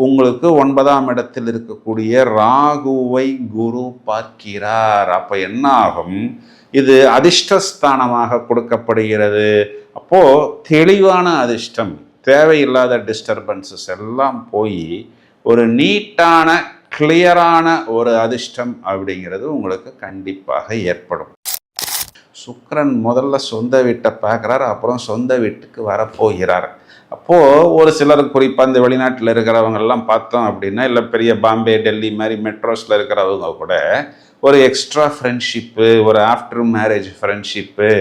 உங்களுக்கு 9ஆம் இடத்தில் இருக்கக்கூடிய ராகுவை குரு பார்க்கிறார். அப்போ என்ன ஆகும்? இது அதிர்ஷ்டஸ்தானமாக கொடுக்கப்படுகிறது. அப்போது தெளிவான அதிர்ஷ்டம், தேவையில்லாத டிஸ்டர்பன்சஸ் எல்லாம் போய் ஒரு நீட்டான கிளியரான ஒரு அதிர்ஷ்டம் அப்படிங்கிறது உங்களுக்கு கண்டிப்பாக ஏற்படும். சுக்கிரன் முதல்ல சொந்த வீட்டை பார்க்குறார், அப்புறம் சொந்த வீட்டுக்கு வரப்போகிறார். அப்போது ஒரு சிலர் குறிப்பாக இந்த வெளிநாட்டில் இருக்கிறவங்கெல்லாம் பார்த்தோம் அப்படின்னா, இல்லை பெரிய பாம்பே டெல்லி மாதிரி மெட்ரோஸில் இருக்கிறவங்க கூட ஒரு எக்ஸ்ட்ரா ஃப்ரெண்ட்ஷிப்பு, ஒரு ஆஃப்டர் மேரேஜ் ஃப்ரெண்ட்ஷிப்பு,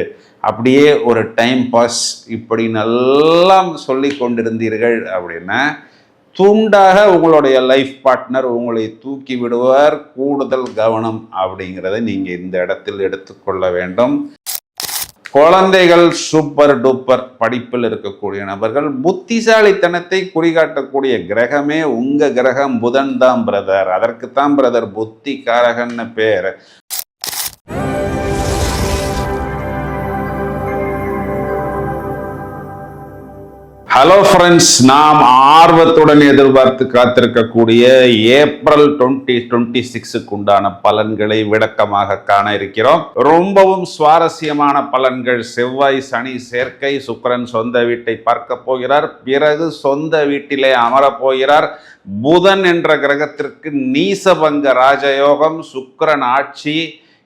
அப்படியே ஒரு டைம் பாஸ் இப்படி நல்லா சொல்லி கொண்டிருந்தீர்கள் அப்படின்னா துண்டாக உங்களுடைய லைஃப் பார்ட்னர் உங்களை தூக்கி விடுவார். கூடுதல் கவனம் அப்படிங்கிறத நீங்கள் இந்த இடத்தில் எடுத்துக்கொள்ள வேண்டும். குழந்தைகள் சூப்பர் டூப்பர் படிப்பில் இருக்கக்கூடிய நபர்கள், புத்திசாலித்தனத்தை குறிகாட்டக்கூடிய கிரகமே உங்க கிரகம் புதன் தான் பிரதர். அதற்குத்தான் பிரதர் புத்தி காரகன்னு பேர். ஹலோ ஃப்ரெண்ட்ஸ், நாம் ஆர்வத்துடன் எதிர்பார்த்து காத்திருக்கக்கூடிய ஏப்ரல் 2026க்கு உண்டான பலன்களை விளக்கமாக காண இருக்கிறோம். ரொம்பவும் சுவாரஸ்யமான பலன்கள். செவ்வாய் சனி சேர்க்கை, சுக்கிரன் சொந்த வீட்டை பார்க்க போகிறார், பிறகு சொந்த வீட்டிலே அமரப் போகிறார். புதன் என்ற கிரகத்திற்கு நீசபங்க ராஜயோகம், சுக்கிரன் ஆட்சி,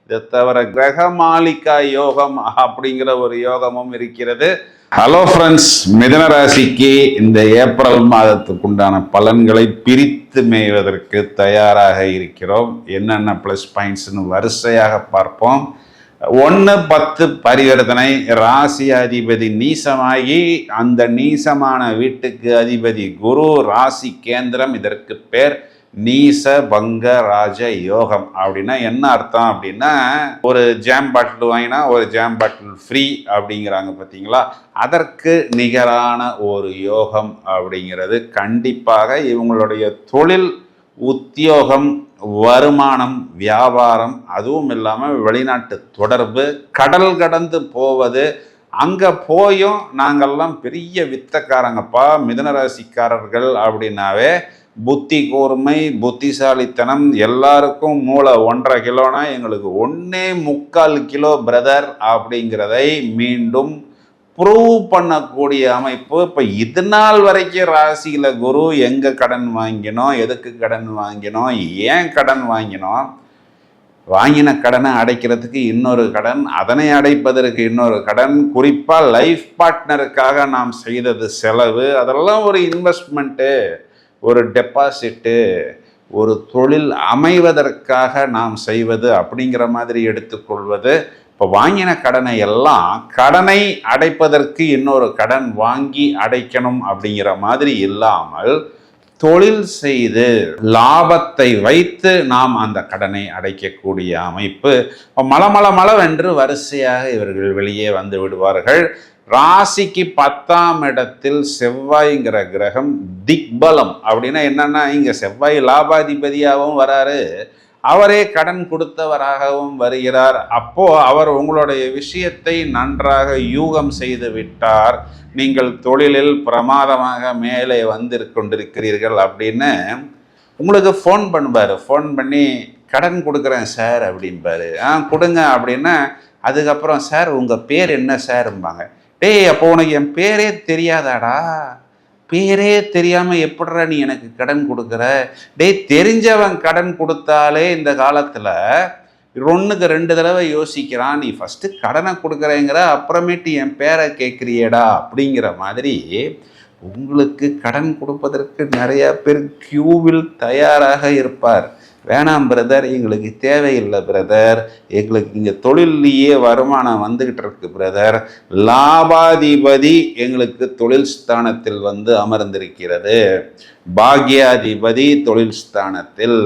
இதை தவிர கிரகமாலிகா யோகம் அப்படிங்கிற ஒரு யோகமும் இருக்கிறது. ஹலோ ஃப்ரெண்ட்ஸ், மிதுன ராசிக்கு இந்த ஏப்ரல் மாதத்துக்கு உண்டான பலன்களை பிரித்து மேய்வதற்கு தயாராக இருக்கிறோம். என்னென்ன ப்ளஸ் பாயிண்ட்ஸ்னு வரிசையாக பார்ப்போம். 1-10 பரிவர்த்தனை. ராசி அதிபதி நீசமாகி அந்த நீசமான வீட்டுக்கு அதிபதி குரு, ராசி கேந்திரம். இதற்கு பேர் நீச பங்க ராஜ யோகம். அப்படின்னா என்ன அர்த்தம் அப்படின்னா, ஒரு ஜாம் பாட்டில் வாங்கினா ஒரு ஜாம் பாட்டில் ஃப்ரீ அப்படிங்கிறாங்க பார்த்தீங்களா, அதற்கு நிகரான ஒரு யோகம் அப்படிங்கிறது கண்டிப்பாக இவங்களுடைய தொழில், உத்தியோகம், வருமானம், வியாபாரம், அதுவும் இல்லாமல் வெளிநாட்டு தொடர்பு, கடல் கடந்து போவது. அங்கே போயும் நாங்கள்லாம் பெரிய வித்தக்காரங்கப்பா மிதுனராசிக்காரர்கள் அப்படின்னாவே புத்தி கூர்மை, புத்திசாலித்தனம், எல்லாருக்கும் மூளை 1.5 கிலோனா எங்களுக்கு 1.25 கிலோ பிரதர் அப்படிங்கிறதை மீண்டும் ப்ரூவ் பண்ணக்கூடிய அமைப்பு. இப்போ இது நாள் வரைக்கும் ராசியில் குரு எங்கே கடன் வாங்கினோம், எதுக்கு கடன் வாங்கினோம், ஏன் கடன் வாங்கினோம், வாங்கின கடனை அடைக்கிறதுக்கு இன்னொரு கடன், அதனை அடைப்பதற்கு இன்னொரு கடன், குறிப்பாக லைஃப் பார்ட்னருக்காக நாம் செய்தது செலவு, அதெல்லாம் ஒரு இன்வெஸ்ட்மெண்ட்டு, ஒரு டெபாசிட்டு, ஒரு தொழில் அமைவதற்காக நாம் செய்வது அப்படிங்கிற மாதிரி எடுத்துக்கொள்வது. இப்போ வாங்கின கடனை எல்லாம் கடனை அடைப்பதற்கு இன்னொரு கடன் வாங்கி அடைக்கணும் அப்படிங்கிற மாதிரி இல்லாமல் தொழில் செய்து லாபத்தை வைத்து நாம் அந்த கடனை அடைக்கக்கூடிய அமைப்பு. மளமளவென்று வரிசையாக இவர்கள் வெளியே வந்து விடுவார்கள். ராசிக்கு 10ஆம் இடத்தில் செவ்வாய்ங்கிற கிரகம் திக்பலம். அப்படின்னா என்னன்னா, இங்கே செவ்வாய் லாபாதிபதியாகவும் வராரு, அவரே கடன் கொடுத்தவராகவும் வருகிறார். அப்போ அவர் உங்களுடைய விஷயத்தை நன்றாக யூகம் செய்து விட்டார். நீங்கள் தொழிலில் பிரமாதமாக மேலே கொண்டிருக்கிறீர்கள் அப்படின்னு உங்களுக்கு ஃபோன் பண்ணுவார். ஃபோன் பண்ணி கடன் கொடுக்குறேன் சார் அப்படின்பாரு. கொடுங்க அப்படின்னா அதுக்கப்புறம் சார் உங்கள் பேர் என்ன சார்ம்பாங்க. டேய், அப்போ உனக்கு என் பேரே தெரியாதாடா, பேரே தெரியாமல் எப்படிடா நீ எனக்கு கடன் கொடுக்குற? டேய், தெரிஞ்சவன் கடன் கொடுத்தாலே இந்த காலத்தில் 1க்கு 2 தடவை யோசிக்கிறான். நீ ஃபஸ்ட்டு கடனை கொடுக்குறேங்கிற, அப்புறமேட்டு என் பேரை கேட்குறியேடா அப்படிங்கிற மாதிரி உங்களுக்கு கடன் கொடுப்பதற்கு நிறையா பேர் கியூவில் தயாராக இருப்பார். வேணாம் பிரதர், எங்களுக்கு தேவையில்லை பிரதர், எங்களுக்கு இங்கே தொழிலையே வருமானம் வந்துக்கிட்டு இருக்கு பிரதர், லாபாதிபதி எங்களுக்கு தொழில் ஸ்தானத்தில் வந்து அமர்ந்திருக்கிறது, பாக்யாதிபதி தொழில் ஸ்தானத்தில்,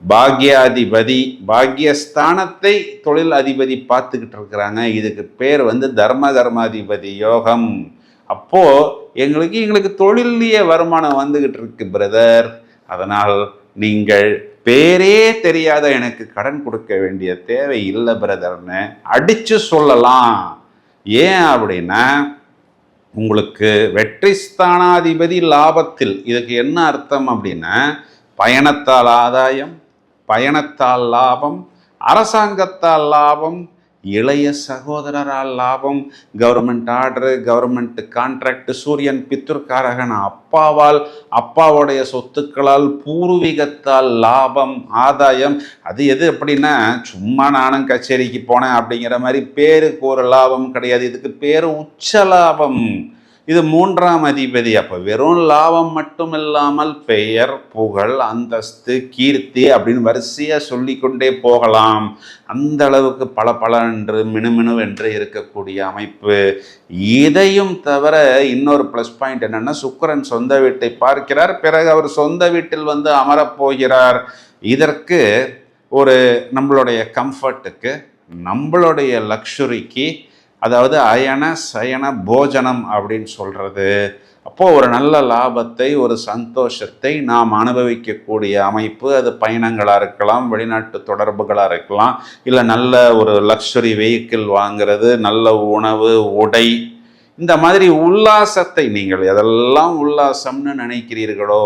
பாக்யாதிபதி பாக்யஸ்தானத்தை தொழில் அதிபதி பார்த்துக்கிட்டு இருக்கிறாங்க. இதுக்கு பேர் வந்து தர்மாதிபதி யோகம். அப்போது எங்களுக்கு தொழிலையே வருமானம் வந்துக்கிட்டு இருக்கு பிரதர், அதனால் நீங்கள் பேரே தெரியாத எனக்கு கடன் கொடுக்க வேண்டிய தேவை இல்லை பிரதர்னு அடித்து சொல்லலாம். ஏன் அப்படின்னா, உங்களுக்கு வெற்றி ஸ்தானாதிபதி லாபத்தில். இதுக்கு என்ன அர்த்தம் அப்படின்னா, பயணத்தால் ஆதாயம், பயணத்தால் லாபம், அரசாங்கத்தால் லாபம், இளைய சகோதரரால் லாபம், கவர்மெண்ட் ஆர்டரு, கவர்மெண்ட் கான்ட்ராக்ட், சூரியன் பித்ருக்காரகன் அப்பாவால், அப்பாவுடைய சொத்துக்களால், பூர்வீகத்தால் லாபம், ஆதாயம். அது எது அப்படின்னா, சும்மா நானும் கச்சேரிக்கு போனேன் அப்படிங்கிற மாதிரி பேருக்கு ஒரு லாபம் கிடையாது. இதுக்கு பேரு உச்ச லாபம். இது 3ஆம் அதிபதி. அப்போ வெறும் லாபம் மட்டும் இல்லாமல் பெயர், புகழ், அந்தஸ்து, கீர்த்தி அப்படின்னு வரிசையாக சொல்லிக்கொண்டே போகலாம். அந்த அளவுக்கு பல என்று மினுமினுவென்று இருக்கக்கூடிய அமைப்பு. இதையும் தவிர இன்னொரு ப்ளஸ் பாயிண்ட் என்னன்னா, சுக்கிரன் சொந்த வீட்டை பார்க்கிறார். பிறகு அவர் சொந்த வீட்டில் வந்து அமரப்போகிறார். இதற்கு ஒரு நம்மளுடைய கம்ஃபர்ட்டுக்கு, நம்மளுடைய லக்ஸுரிக்கு, அதாவது அயன சயன போஜனம் அப்படின்னு சொல்கிறது. அப்போது ஒரு நல்ல லாபத்தை, ஒரு சந்தோஷத்தை நாம் அனுபவிக்கக்கூடிய அமைப்பு. அது பயணங்களாக இருக்கலாம், வெளிநாட்டு தொடர்புகளாக இருக்கலாம், இல்லை நல்ல ஒரு லக்ஸுரி வெஹிக்கிள் வாங்கிறது, நல்ல உணவு, உடை, இந்த மாதிரி உல்லாசத்தை நீங்கள் எதெல்லாம் உல்லாசம்னு நினைக்கிறீர்களோ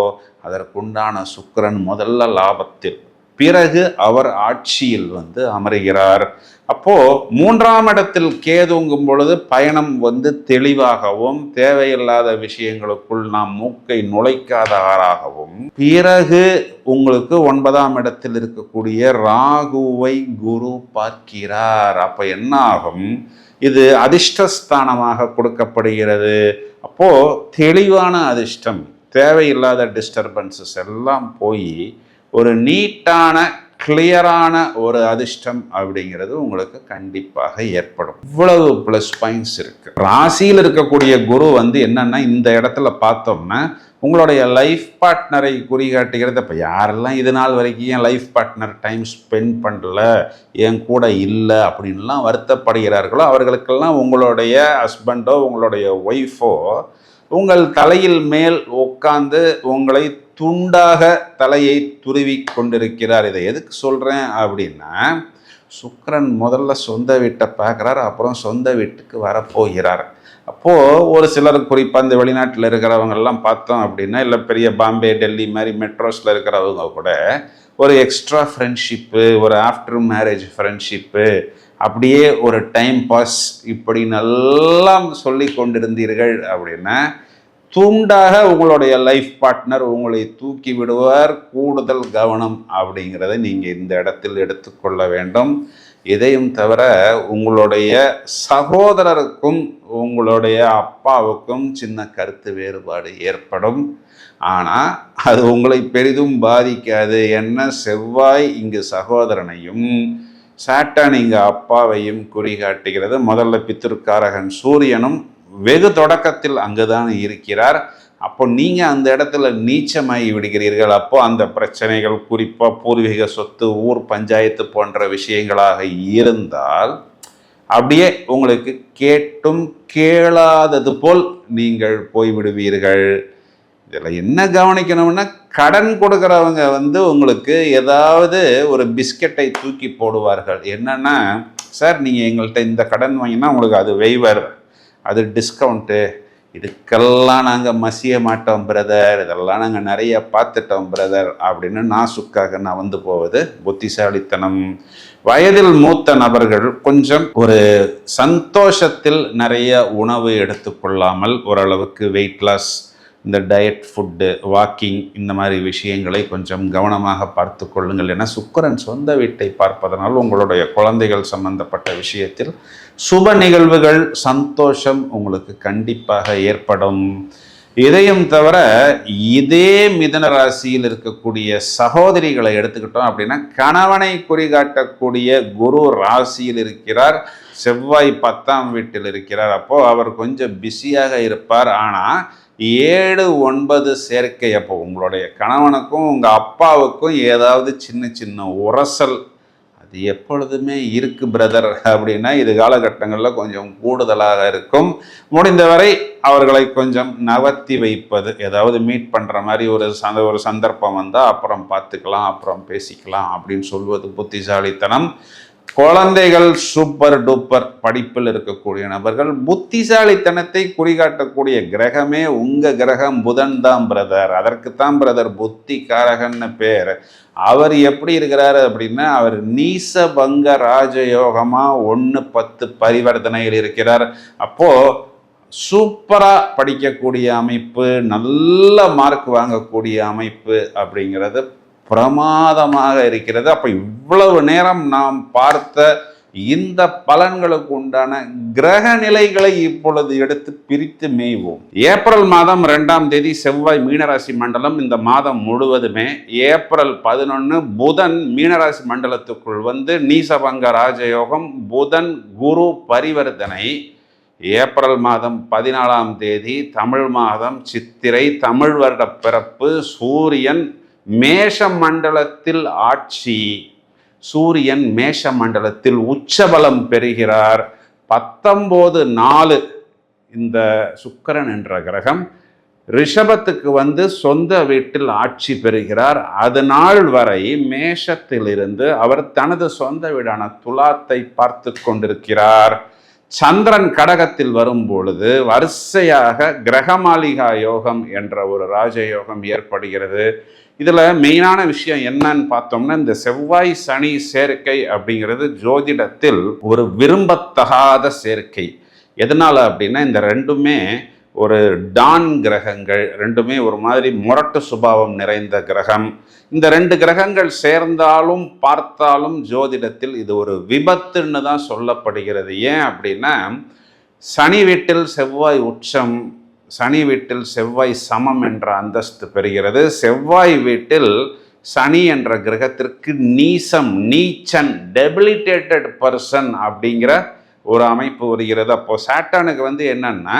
அதற்குண்டான சுக்கிரன் முதல்ல லாபத்தில், பிறகு அவர் ஆட்சியில் வந்து அமருகிறார். அப்போ 3ஆம் இடத்தில் கேதுங்கும் பொழுது பயணம் வந்து தெளிவாகவும், தேவையில்லாத விஷயங்களுக்குள் நாம் மூக்கை நுழைக்காதவராகவும், பிறகு உங்களுக்கு 9ஆம் இடத்தில் இருக்கக்கூடிய ராகுவை குரு பார்க்கிறார். அப்ப என்ன ஆகும்? இது அதிர்ஷ்டஸ்தானமாக கொடுக்கப்படுகிறது. அப்போ தெளிவான அதிர்ஷ்டம், தேவையில்லாத டிஸ்டர்பன்சஸ் எல்லாம் போய் ஒரு நீட்டான கிளியரான ஒரு அதிர்ஷ்டம் அப்படிங்கிறது உங்களுக்கு கண்டிப்பாக ஏற்படும். இவ்வளவு ப்ளஸ் பாயிண்ட்ஸ் இருக்கு. ராசியில் இருக்கக்கூடிய குரு வந்து என்னன்னா, இந்த இடத்துல பார்த்தோம்னா உங்களுடைய லைஃப் பார்ட்னரை குறிகாட்டுகிறது. இப்போ யாரெல்லாம் இது நாள் வரைக்கும் என் லைஃப் பார்ட்னர் டைம் ஸ்பெண்ட் பண்ணல, என் கூட இல்லை அப்படின்லாம் வருத்தப்படுகிறார்களோ அவர்களுக்கெல்லாம் உங்களுடைய ஹஸ்பண்டோ உங்களுடைய ஒய்ஃபோ உங்கள் தலையில் மேல் உட்கார்ந்து உங்களை துண்டாக தலையை துருவி கொண்டிருக்கிறார். இதை எதுக்கு சொல்கிறேன் அப்படின்னா, சுக்கிரன் முதல்ல சொந்த வீட்டை பார்க்குறார், அப்புறம் சொந்த வீட்டுக்கு வரப்போகிறார். அப்போது ஒரு சிலர், குறிப்பாக இந்த வெளிநாட்டில் இருக்கிறவங்கெல்லாம் பார்த்தோம் அப்படின்னா, இல்லை பெரிய பாம்பே, டெல்லி மாதிரி மெட்ரோஸில் இருக்கிறவங்க கூட ஒரு எக்ஸ்ட்ரா ஃப்ரெண்ட்ஷிப்பு, ஒரு ஆஃப்டர் மேரேஜ் ஃப்ரெண்ட்ஷிப்பு, அப்படியே ஒரு டைம் பாஸ் இப்படி நல்லா சொல்லி கொண்டிருந்தீர்கள் அப்படின்னா, துண்டாக உங்களுடைய லைஃப் பார்ட்னர் உங்களை தூக்கி விடுவார். கூடுதல் கவனம் அப்படிங்கிறத நீங்கள் இந்த இடத்தில் எடுத்துக்கொள்ள வேண்டும். இதையும் தவிர உங்களுடைய சகோதரருக்கும் உங்களுடைய அப்பாவுக்கும் சின்ன கருத்து வேறுபாடு ஏற்படும். ஆனால் அது உங்களை பெரிதும் பாதிக்காது. என்ன, செவ்வாய் இங்கு சகோதரனையும், சாட்டன் இங்கு அப்பாவையும் குறிகாட்டுகிறது. முதல்ல பித்ருக்காரகன் சூரியனும் வெகு தொடக்கத்தில் அங்குதான் இருக்கிறார். அப்போ நீங்கள் அந்த இடத்துல நீச்சமாகி விடுகிறீர்கள். அப்போ அந்த பிரச்சனைகள், குறிப்பாக பூர்வீக சொத்து, ஊர் பஞ்சாயத்து போன்ற விஷயங்களாக இருந்தால் அப்படியே உங்களுக்கு கேட்டும் கேளாதது போல் நீங்கள் போய்விடுவீர்கள். இதில் என்ன கவனிக்கணும்னா, கடன் கொடுக்குறவங்க வந்து உங்களுக்கு ஏதாவது ஒரு பிஸ்கெட்டை தூக்கி போடுவார்கள். என்னன்னா, சார் நீங்கள் எங்கள்கிட்ட இந்த கடன் வாங்கினா உங்களுக்கு அது வெய்வர், அது டிஸ்கவுண்ட்டு, இதுக்கெல்லாம் நாங்கள் மசிய மாட்டோம் பிரதர், இதெல்லாம் நாங்கள் நிறைய பார்த்துட்டோம் பிரதர் அப்படின்னு நாசுக்காக நான் வந்து போவது புத்திசாலித்தனம். வயதில் மூத்த நபர்கள் கொஞ்சம் ஒரு சந்தோஷத்தில் நிறைய உணவு எடுத்துக்கொள்ளாமல், ஓரளவுக்கு வெயிட் லாஸ், இந்த டயட், ஃபுட்டு, வாக்கிங், இந்த மாதிரி விஷயங்களை கொஞ்சம் கவனமாக பார்த்து கொள்ளுங்கள். ஏன்னா சுக்கிரன் சொந்த வீட்டை பார்ப்பதனால் உங்களுடைய குழந்தைகள் சம்பந்தப்பட்ட விஷயத்தில் சுப நிகழ்வுகள், சந்தோஷம் உங்களுக்கு கண்டிப்பாக ஏற்படும். இதையும் தவிர இதே மிதுன ராசியில் இருக்கக்கூடிய சகோதரிகளை எடுத்துக்கிட்டோம் அப்படின்னா, கணவனை குறிகாட்டக்கூடிய குரு ராசியில் இருக்கிறார், செவ்வாய் 10ஆம் வீட்டில் இருக்கிறார். அப்போது அவர் கொஞ்சம் பிஸியாக இருப்பார். ஆனால் 7, 9 சேர்க்கை. அப்போ உங்களுடைய கணவனுக்கும் உங்கள் அப்பாவுக்கும் ஏதாவது சின்ன சின்ன உரசல் அது எப்பொழுதுமே இருக்கு பிரதர் அப்படின்னா, இது காலகட்டங்களில் கொஞ்சம் கூடுதலாக இருக்கும். முடிந்தவரை அவர்களை கொஞ்சம் நவர்த்தி வைப்பது, ஏதாவது மீட் பண்ணுற மாதிரி ஒரு சந்தர்ப்பம் வந்தால் அப்புறம் பார்த்துக்கலாம், அப்புறம் பேசிக்கலாம் அப்படின்னு சொல்வது புத்திசாலித்தனம். குழந்தைகள் சூப்பர் டூப்பர் படிப்பில் இருக்கக்கூடிய நபர்கள். புத்திசாலித்தனத்தை குறிகாட்டக்கூடிய கிரகமே உங்க கிரகம் புதன் தான் பிரதர். அதற்குத்தான் பிரதர் புத்தி காரகன்னு பேர். அவர் எப்படி இருக்கிறாரு அப்படின்னா, அவர் நீசபங்க ராஜயோகமா 1-10 பரிவர்த்தனையில் இருக்கிறார். அப்போ சூப்பரா படிக்கக்கூடிய அமைப்பு, நல்ல மார்க் வாங்கக்கூடிய அமைப்பு அப்படிங்கிறது பிரமாதமாக இருக்கிறது. அப்ப இவ்வளவு நேரம் நாம் பார்த்த இந்த பலன்களுக்கு உண்டான கிரக நிலைகளை இப்பொழுது எடுத்து பிரித்து மேய்வோம். ஏப்ரல் மாதம் 2ஆம் தேதி செவ்வாய் மீனராசி மண்டலம். இந்த மாதம் முழுவதுமே ஏப்ரல் 11 புதன் மீனராசி மண்டலத்துக்குள் வந்து நீசபங்க ராஜயோகம், புதன் குரு பரிவர்த்தனை. ஏப்ரல் மாதம் 14ஆம் தேதி தமிழ் மாதம் சித்திரை, தமிழ் வருட பிறப்பு. சூரியன் மேஷ மண்டலத்தில் ஆட்சி. சூரியன் மேஷ மண்டலத்தில் உச்சபலம் பெறுகிறார். 19/4 இந்த சுக்கிரன் என்ற கிரகம் ரிஷபத்துக்கு வந்து சொந்த வீட்டில் ஆட்சி பெறுகிறார். அது நாள் வரை மேஷத்திலிருந்து அவர் தனது சொந்த வீடான துலாத்தை பார்த்து கொண்டிருக்கிறார். சந்திரன் கடகத்தில் வரும் பொழுது வரிசையாக கிரகமாளிகா யோகம் என்ற ஒரு ராஜயோகம் ஏற்படுகிறது. இதுல மெயினான விஷயம் என்னன்னு பார்த்தோம்னா, இந்த செவ்வாய் சனி சேர்க்கை அப்படிங்கிறது ஜோதிடத்தில் ஒரு விரும்பத்தகாத சேர்க்கை. எதனால அப்படின்னா, இந்த ரெண்டுமே ஒரு டான் கிரகங்கள், ரெண்டுமே ஒரு மாதிரி முரட்டு சுபாவம் நிறைந்த கிரகம். இந்த 2 கிரகங்கள் சேர்ந்தாலும் பார்த்தாலும் ஜோதிடத்தில் இது ஒரு விபத்துன்னு தான் சொல்லப்படுகிறது. ஏன் அப்படின்னா, சனி வீட்டில் செவ்வாய் உச்சம், சனி வீட்டில் செவ்வாய் சமம் என்ற அந்தஸ்து பெறுகிறது. செவ்வாய் வீட்டில் சனி என்ற கிரகத்திற்கு நீசம், நீச்சன், டெபிலிட்டேட்டட் பர்சன் அப்படிங்கிற ஒரு அமைப்பு வருகிறது. அப்போ சாட்டானுக்கு வந்து என்னன்னா,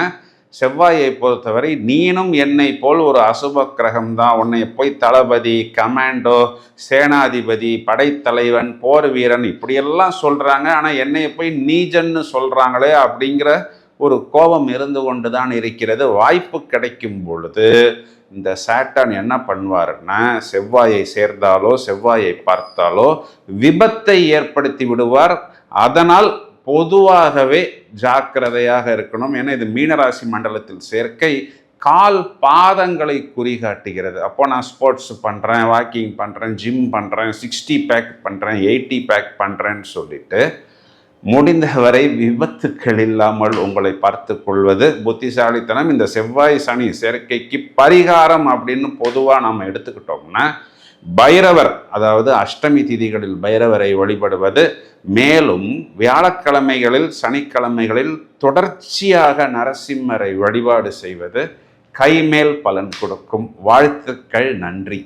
செவ்வாயை பொறுத்தவரை நீனும் என்னை போல் ஒரு அசுப கிரகம் தான், உன்னை போய் தளபதி, கமாண்டோ, சேனாதிபதி, படைத்தலைவன், போர் வீரன் இப்படியெல்லாம் சொல்றாங்க, ஆனால் என்னை போய் நீஜன்னு சொல்றாங்களே அப்படிங்கிற ஒரு கோபம் இருந்து கொண்டு தான் இருக்கிறது. வாய்ப்பு கிடைக்கும் பொழுது இந்த சாட்டான் என்ன பண்ணுவாருன்னா, செவ்வாயை சேர்ந்தாலோ செவ்வாயை பார்த்தாலோ விபத்தை ஏற்படுத்தி விடுவார். அதனால் பொதுவாகவே ஜாக்கிரதையாக இருக்கணும். ஏன்னா இது மீனராசி மண்டலத்தில் சேர்க்கை கால் பாதங்களை குறிகாட்டுகிறது. அப்போ நான் ஸ்போர்ட்ஸ் பண்ணுறேன், வாக்கிங் பண்ணுறேன், ஜிம் பண்ணுறேன், 60 பேக் பண்ணுறேன், 80 பேக் பண்ணுறேன்னு சொல்லிட்டு முடிந்தவரை விபத்துக்கள் இல்லாமல் உங்களை பார்த்து கொள்வது புத்திசாலித்தனம். இந்த செவ்வாய் சனி சேர்க்கைக்கு பரிகாரம் அப்படின்னு பொதுவாக நம்ம எடுத்துக்கிட்டோம்னா, பைரவர், அதாவது அஷ்டமி திதிகளில் பைரவரை வழிபடுவது, மேலும் வியாழக்கிழமைகளில் சனிக்கிழமைகளில் தொடர்ச்சியாக நரசிம்மரை வழிபாடு செய்வது கைமேல் பலன் கொடுக்கும். வாழ்த்துக்கள். நன்றி.